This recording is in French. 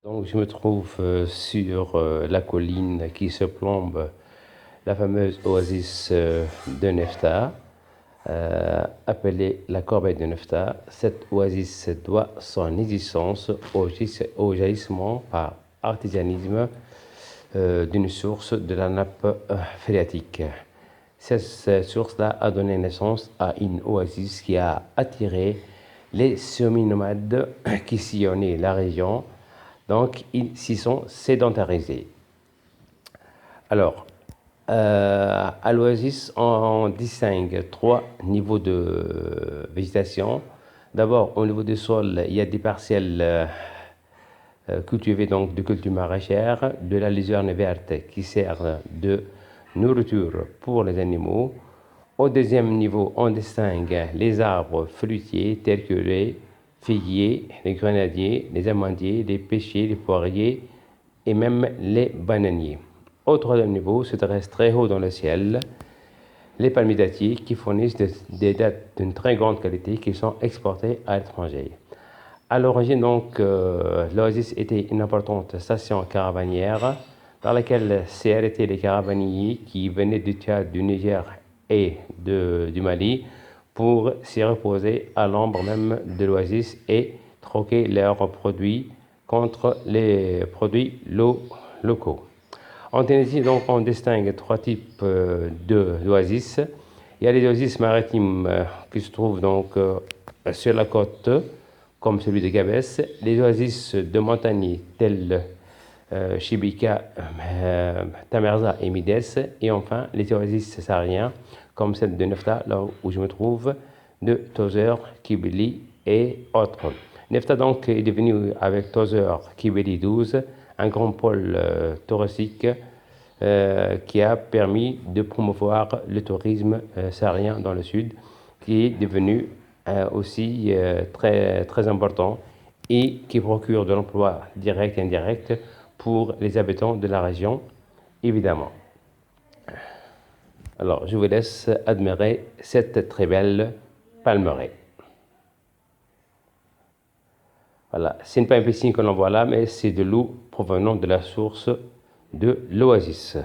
Donc, je me trouve sur la colline qui surplombe la fameuse oasis de Nefta, appelée la Corbeille de Nefta. Cette oasis doit son existence au jaillissement par artisanisme d'une source de la nappe phréatique. Cette source-là a donné naissance à une oasis qui a attiré les semi-nomades qui sillonnaient la région. Donc, ils s'y sont sédentarisés. Alors, à l'oasis, on distingue trois niveaux de végétation. D'abord, au niveau du sol, il y a des parcelles cultivées donc de culture maraîchère, de la luzerne verte qui sert de nourriture pour les animaux. Au deuxième niveau, on distingue les arbres fruitiers tels que les figuiers, les grenadiers, les amandiers, les pêchers, les poiriers et même les bananiers. Au troisième niveau se dressent très haut dans le ciel les palmidatiers qui fournissent des dattes d'une très grande qualité qui sont exportées à l'étranger. À l'origine, donc, l'oasis était une importante station caravanière dans laquelle s'est arrêtés les caravaniers qui venaient du Tchad, du Niger et du Mali pour s'y reposer à l'ombre même de l'oasis et troquer leurs produits contre les produits locaux. En Tunisie, donc, on distingue trois types d'oasis. Il y a les oasis maritimes qui se trouvent donc sur la côte, comme celui de Gabès, les oasis de montagne tels Chibika, Tamerza et Mides, et enfin les oasis sahariens comme celle de Nefta, là où je me trouve, de Tozeur, Kibili et autres. Nefta donc est devenu avec Tozeur, Kibili 12, un grand pôle touristique qui a permis de promouvoir le tourisme saharien dans le sud, qui est devenu aussi très, très important et qui procure de l'emploi direct et indirect pour les habitants de la région, évidemment. Alors, je vous laisse admirer cette très belle palmeraie. Voilà, ce n'est pas un piscine que l'on voit là, mais c'est de l'eau provenant de la source de l'oasis.